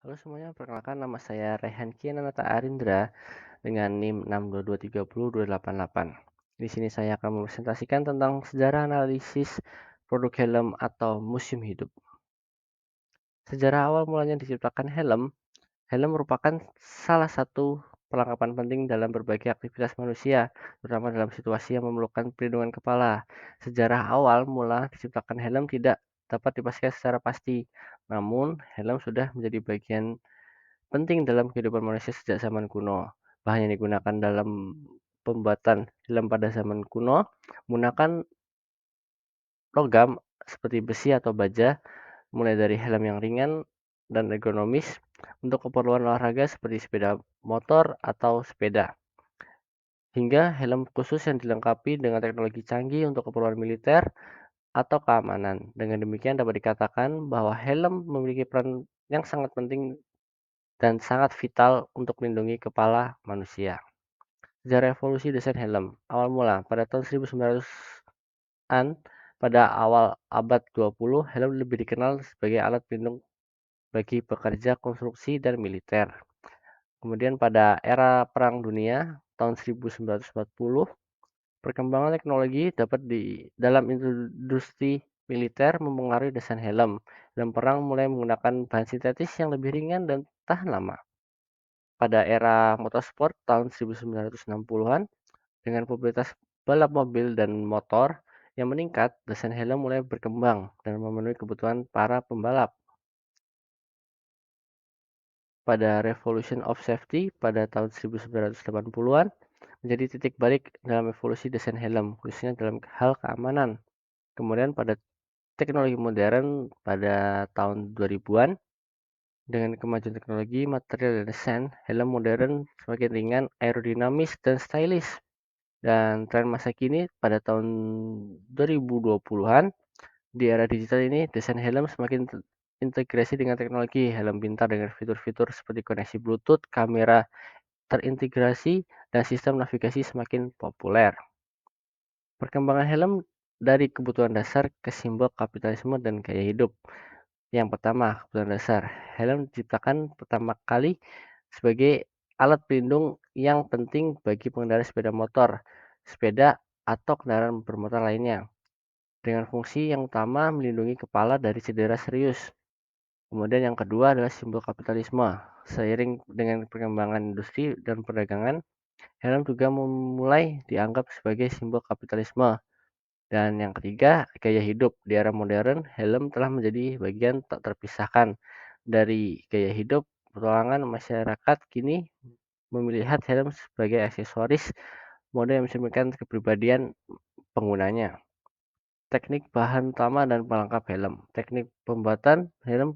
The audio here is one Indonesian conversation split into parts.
Halo semuanya, perkenalkan nama saya Rehan Kiananata Arindra dengan NIM 622302888. Di sini saya akan mempresentasikan tentang sejarah analisis produk helm atau museum hidup. Sejarah awal mulanya diciptakan helm. Helm merupakan salah satu perlengkapan penting dalam berbagai aktivitas manusia, terutama dalam situasi yang memerlukan perlindungan kepala. Sejarah awal mula diciptakan helm tidak dapat dipastikan secara pasti, namun helm sudah menjadi bagian penting dalam kehidupan manusia sejak zaman kuno. Bahan yang digunakan dalam pembuatan helm pada zaman kuno menggunakan logam seperti besi atau baja, mulai dari helm yang ringan dan ergonomis untuk keperluan olahraga seperti sepeda motor atau sepeda, hingga helm khusus yang dilengkapi dengan teknologi canggih untuk keperluan militer atau keamanan. Dengan demikian dapat dikatakan bahwa helm memiliki peran yang sangat penting dan sangat vital untuk melindungi kepala manusia. Sejarah evolusi desain helm. Awal mula, pada tahun 1900-an, pada awal abad 20, helm lebih dikenal sebagai alat pelindung bagi pekerja konstruksi dan militer. Kemudian pada era Perang Dunia, tahun 1940, perkembangan teknologi dapat di dalam industri militer mempengaruhi desain helm. Helm perang mulai menggunakan bahan sintetis yang lebih ringan dan tahan lama. Pada era motorsport tahun 1960-an, dengan popularitas balap mobil dan motor yang meningkat, desain helm mulai berkembang dan memenuhi kebutuhan para pembalap. Pada Revolution of Safety pada tahun 1980-an, menjadi titik balik dalam evolusi desain helm, khususnya dalam hal keamanan. Kemudian pada teknologi modern pada tahun 2000-an, dengan kemajuan teknologi, material dan desain, helm modern semakin ringan, aerodinamis, dan stylish. Dan tren masa kini pada tahun 2020-an, di era digital ini, desain helm semakin integrasi dengan teknologi helm pintar dengan fitur-fitur seperti koneksi Bluetooth, kamera terintegrasi, dan sistem navigasi semakin populer. Perkembangan helm dari kebutuhan dasar ke simbol kapitalisme dan gaya hidup. Yang pertama, kebutuhan dasar. Helm diciptakan pertama kali sebagai alat pelindung yang penting bagi pengendara sepeda motor, sepeda, atau kendaraan bermotor lainnya, dengan fungsi yang utama melindungi kepala dari cedera serius. Kemudian yang kedua adalah simbol kapitalisme. Seiring dengan perkembangan industri dan perdagangan, helm juga mulai dianggap sebagai simbol kapitalisme. Dan yang ketiga, gaya hidup. Di era modern, helm telah menjadi bagian tak terpisahkan dari gaya hidup. Petualangan masyarakat kini melihat helm sebagai aksesoris mode yang mencerminkan kepribadian penggunanya. Teknik bahan utama dan pelengkap helm. Teknik pembuatan helm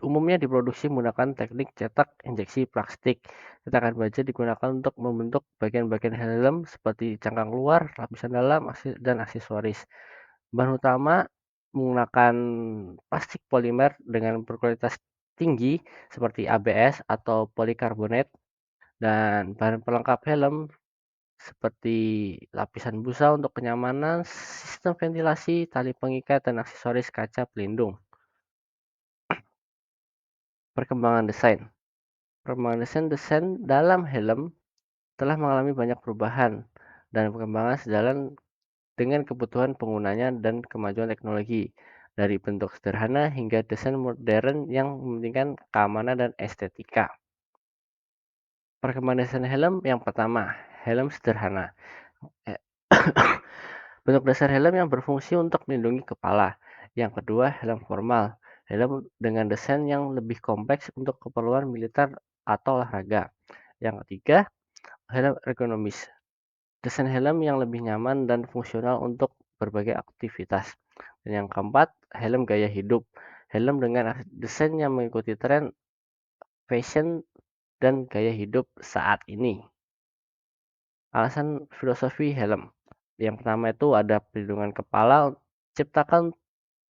umumnya diproduksi menggunakan teknik cetak injeksi plastik. Cetakan baja digunakan untuk membentuk bagian-bagian helm seperti cangkang luar, lapisan dalam, dan aksesoris. Bahan utama menggunakan plastik polimer dengan berkualitas tinggi seperti ABS atau polikarbonat, dan bahan pelengkap helm seperti lapisan busa untuk kenyamanan, sistem ventilasi, tali pengikat, dan aksesoris kaca pelindung. Perkembangan desain. Perkembangan desain dalam helm telah mengalami banyak perubahan dan perkembangan sejalan dengan kebutuhan penggunanya dan kemajuan teknologi, dari bentuk sederhana hingga desain modern yang mementingkan keamanan dan estetika. Perkembangan desain helm yang pertama, helm sederhana. Eh, Bentuk dasar helm yang berfungsi untuk melindungi kepala. Yang kedua, helm formal. Helm dengan desain yang lebih kompleks untuk keperluan militer atau olahraga. Yang ketiga, helm ergonomis. Desain helm yang lebih nyaman dan fungsional untuk berbagai aktivitas. Dan yang keempat, helm gaya hidup. Helm dengan desain yang mengikuti tren fashion dan gaya hidup saat ini. Alasan filosofi helm. Yang pertama itu ada perlindungan kepala, ciptakan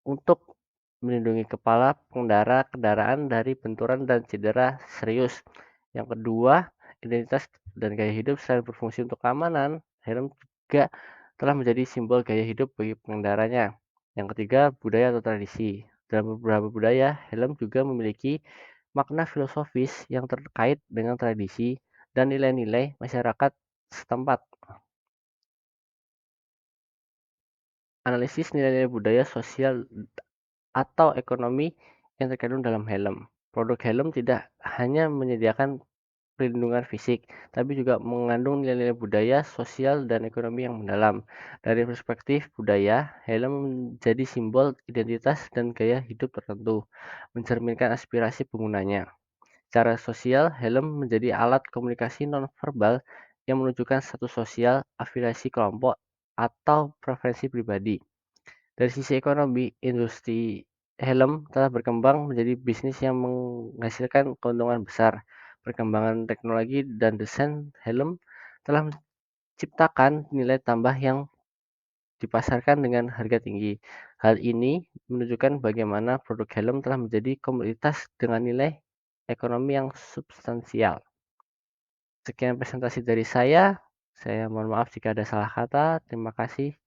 untuk melindungi kepala pengendara kendaraan dari benturan dan cedera serius. Yang kedua, identitas dan gaya hidup selain berfungsi untuk keamanan, helm juga telah menjadi simbol gaya hidup bagi pengendaranya. Yang ketiga, budaya atau tradisi. Dalam beberapa budaya, helm juga memiliki makna filosofis yang terkait dengan tradisi dan nilai-nilai masyarakat setempat. Analisis nilai-nilai budaya, sosial, atau ekonomi yang terkandung dalam helm. Produk helm tidak hanya menyediakan perlindungan fisik, tapi juga mengandung nilai-nilai budaya, sosial, dan ekonomi yang mendalam. Dari perspektif budaya, helm menjadi simbol identitas dan gaya hidup tertentu, mencerminkan aspirasi penggunanya. Secara sosial, helm menjadi alat komunikasi nonverbal yang menunjukkan status sosial, afiliasi kelompok, atau preferensi pribadi. Dari sisi ekonomi, industri helm telah berkembang menjadi bisnis yang menghasilkan keuntungan besar. Perkembangan teknologi dan desain helm telah menciptakan nilai tambah yang dipasarkan dengan harga tinggi. Hal ini menunjukkan bagaimana produk helm telah menjadi komoditas dengan nilai ekonomi yang substansial. Sekian presentasi dari saya. Saya mohon maaf jika ada salah kata. Terima kasih.